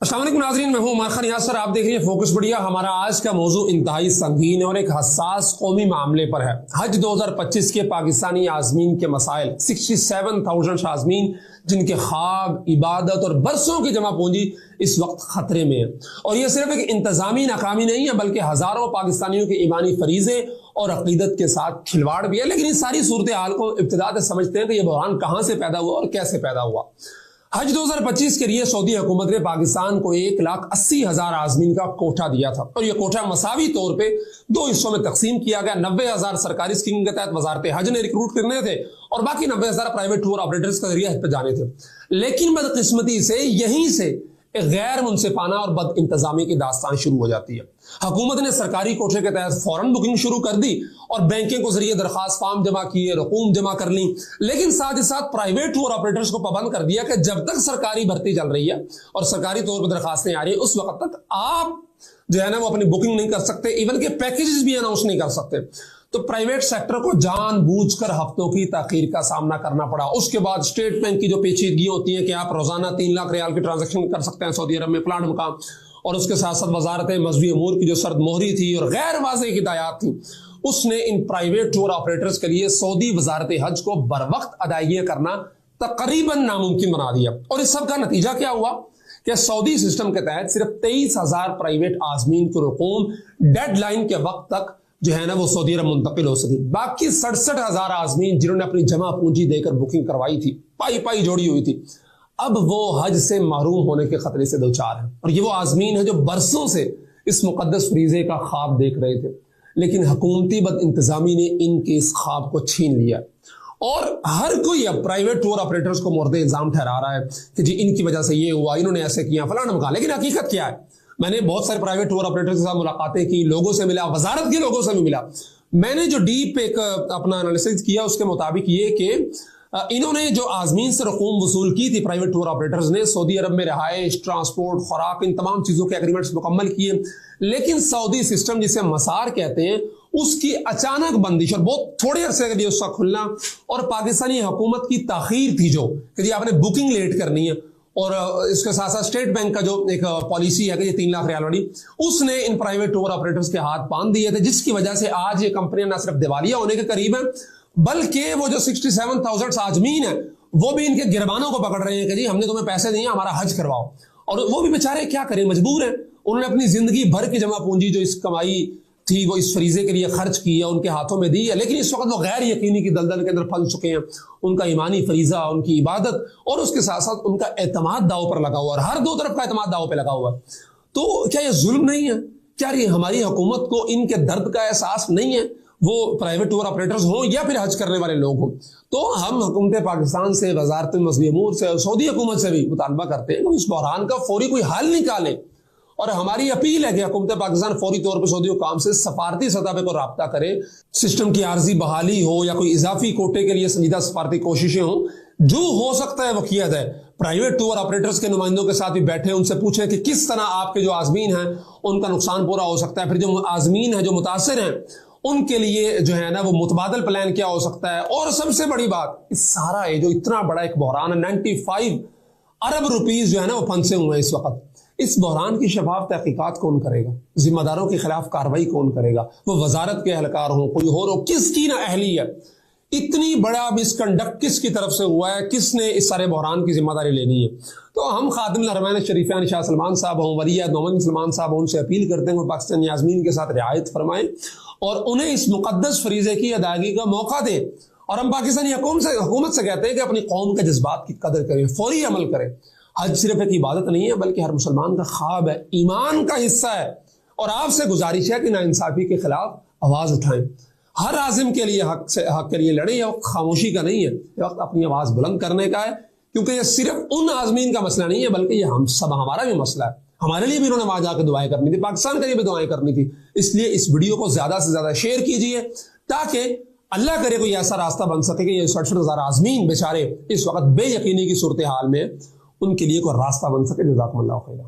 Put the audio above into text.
अस्सलाम वालेकुम नाज़रीन, मैं हूं उमर खान यासर। आप देख रही हैं फोकस मीडिया। हमारा आज का मौजू इंतहाई संगीन और एक हसास कौमी मामले पर है। हज 2025 के पाकिस्तानी आज़मीन के मसाइल। 67,000 आज़मीन जिनके ख्वाब, इबादत और बरसों की जमा पूंजी इस वक्त खतरे में है। और यह सिर्फ एक इंतजामी नाकामी नहीं है, बल्कि हजारों पाकिस्तानियों के ईमानी फरीजे और अकीदत के साथ खिलवाड़ भी है। लेकिन इस सारी सूरत हाल को इब्तिदा से समझते हैं कि यह बहरान कहां से पैदा हुआ और कैसे पैदा हुआ। हज 2025 के लिए सऊदी हुकूमत ने पाकिस्तान को 1,80,000 आज़मीन का कोटा दिया था और यह कोटा मसावी तौर पे दो हिस्सों में तकसीम किया गया। 90,000 सरकारी स्कीम के तहत वजारत हज ने रिक्रूट करने थे और बाकी 90,000 प्राइवेट टूर ऑपरेटर्स के जरिए हज पे जाने थे। लेकिन बदकिस्मती से यहीं से एक गैर मुनसिफाना और बद इंतजामी की दास्तान शुरू हो जाती है। हुकूमत ने सरकारी कोटे के तहत फौरन बुकिंग शुरू कर दी और बैंकिंग को जरिए दरखास्त फार्म जमा किए, रकूम जमा कर ली। लेकिन साथ ही साथ प्राइवेट टूर ऑपरेटर्स को पाबंद कर दिया कि जब तक सरकारी भर्ती चल रही है और सरकारी तौर पर दरखास्तें आ रही है, उस वक्त तक आप जो है ना वो अपनी बुकिंग नहीं कर सकते, इवन के पैकेजेस भी अनाउंस नहीं कर सकते। तो प्राइवेट सेक्टर को जानबूझकर हफ्तों की ताखीर का सामना करना पड़ा। उसके बाद स्टेट बैंक की जो पेचीदगी होती है कि आप रोजाना 3 लाख रियाल की ट्रांजैक्शन कर सकते हैं सऊदी अरब में प्लान मकाम, और उसके साथ साथ वजारत मजहबी अमूर की जो सर्द मोहरी थी और गैर वाज़ेह हिदायत थी, उसने इन प्राइवेट टूर ऑपरेटर्स के लिए सऊदी वजारत हज को बर वक्त अदायगी करना तकरीबन नामुमकिन बना दिया। और इस सब का नतीजा क्या हुआ कि सऊदी सिस्टम के तहत सिर्फ 23,000 प्राइवेट आज़मीन की रकूम डेडलाइन के वक्त तक जो है ना वो सऊदी अरब मुंतकिल हो सकी। बाकी 67,000 आज़मीन जिन्होंने अपनी जमा पूंजी देकर बुकिंग करवाई थी, पाई पाई जोड़ी हुई थी, अब वो हज से महरूम होने के खतरे से दो चार हैं। और ये वो आज़मीन है जो बरसों से इस मुकद्दस फरीजे का ख्वाब देख रहे थे, लेकिन हुकूमती बद इंतजामी ने इनके इस ख्वाब को छीन लिया। और हर कोई अब प्राइवेट टूर ऑपरेटर्स को मोर्दे इल्जाम ठहरा रहा है कि जी इनकी वजह से ये हुआ, इन्होंने ऐसे किया, फलाना मका। लेकिन हकीकत क्या है? मैंने बहुत सारे प्राइवेट टूर ऑपरेटर्स के साथ मुलाकातें की, लोगों से मिला, वजारत के लोगों से भी मिला। मैंने जो डीप एक अपना एनालिसिस किया उसके मुताबिक ये कि इन्होंने जो आज़मीन से रकूम वसूल की थी प्राइवेट टूर ऑपरेटर्स ने, सऊदी अरब में रहाइश, ट्रांसपोर्ट, खुराक, इन तमाम चीज़ों के एग्रीमेंट्स मुकम्मल किए। लेकिन सऊदी सिस्टम जिसे मसार कहते हैं उसकी अचानक बंदिश और बहुत थोड़े अरसे के लिए उसका खुलना और पाकिस्तानी हुकूमत की ताखीर थी जो कि जी आपने बुकिंग लेट करनी है, और इसके साथ साथ स्टेट बैंक का जो एक पॉलिसी है कि ये 3 लाख रियाल वाली, उसने इन प्राइवेट टूर ऑपरेटर्स के हाथ बांध दिए थे, जिसकी वजह से आज ये कंपनियां न सिर्फ दिवालिया होने के करीब है, बल्कि वो जो 67,000 आज़मीन है वो भी इनके गिरबानों को पकड़ रहे हैं कि जी हमने तुम्हें पैसे दिए, हमारा हज करवाओ। और वो भी बेचारे क्या करें, मजबूर हैं। उन्होंने अपनी जिंदगी भर की जमा पूंजी जो इस कमाई थी वो इस फरीजे के लिए खर्च की है, उनके हाथों में दी है, लेकिन इस वक्त वो गैर यकीनी की दलदल के अंदर फंस चुके हैं। उनका ईमानी फरीजा, उनकी इबादत और उसके साथ साथ उनका एतमाद दाव पर लगा हुआ है, और हर दो तरफ का एतमाद दाव पे लगा हुआ है। तो क्या ये जुल्म नहीं है? क्या ये हमारी हुकूमत को इनके दर्द का एहसास नहीं है, वो प्राइवेट टूर ऑपरेटर्स हों या फिर हज करने वाले लोग हों? तो हम हुकूमत पाकिस्तान से, वजारत मजहबी अमूर से और सऊदी हुकूमत से भी मुतालबा करते हैं कि इस बहरान का फौरी कोई हल निकालें। और हमारी अपील है कि हुकूमत पाकिस्तान फौरी तौर पर सऊदी हुकाम से सफारती सतह पर कोई राब्ता करे, सिस्टम की आर्जी बहाली हो या कोई इजाफी कोटे के लिए संजीदा सफारती कोशिशें हों, जो हो सकता है वो किया जाए। प्राइवेट टूर ऑपरेटर्स के नुमाइंदों के साथ भी बैठे, उनसे पूछें कि किस तरह आपके जो आज़मीन हैं उनका नुकसान पूरा हो सकता है, फिर जो आज़मीन है जो मुतासिर हैं उनके लिए जो है ना वो मुतबादल प्लान क्या हो सकता है। और सबसे बड़ी बात, इस सारा ये जो इतना बड़ा एक बहरान है, 95 अरब रुपीज जो है ना वो फंसे हुए हैं इस वक्त, इस बहरान की शफाफ तहकीकात कौन करेगा? जिम्मेदारों के खिलाफ कार्रवाई कौन करेगा? वो वजारत के एहलकार हो, कोई और हो, किसकी ना अहली है? इतनी बड़ा मिसकंडक्ट किसकी तरफ से हुआ है? किसने इस सारे बहरान की जिम्मेदारी लेनी है? तो हम खादिमुल हरमैन शरीफैन शाह सलमान साहब हों, वली अहद मोहम्मद सलमान साहब हों, उनसे अपील करते हैं वो पाकिस्तानी आज़मीन के साथ रियायत फरमाएं और उन्हें इस मुकद्दस फरीजे की अदायगी का मौका दें। और हम पाकिस्तानी हुकूमत से कहते हैं कि अपनी कौम के जज्बात की कदर करें, फौरी अमल करें। हज सिर्फ एक इबादत नहीं है, बल्कि हर मुसलमान का ख्वाब है, ईमान का हिस्सा है। और आपसे गुजारिश है कि नाइंसाफी के खिलाफ आवाज उठाएं, हर आज़िम के लिए हक के लिए लड़ें। यह खामोशी का नहीं है, यह वक्त अपनी आवाज बुलंद करने का है, क्योंकि यह सिर्फ उन आज़मीन का मसला नहीं है, बल्कि यह हम सब, हमारा भी मसला है। हमारे लिए भी उन्होंने वहां जाकर दुआएं करनी थी, पाकिस्तान के लिए भी दुआएं करनी थी। इसलिए इस वीडियो को ज्यादा से ज्यादा शेयर कीजिए ताकि अल्लाह करे कोई ऐसा रास्ता बन सके कि ये 67,000 आज़मीन बेचारे इस वक्त बेयकीनी की सूरत हाल में, उनके लिए कोई रास्ता बन सके। जज़ाकुमुल्लाह खैरा।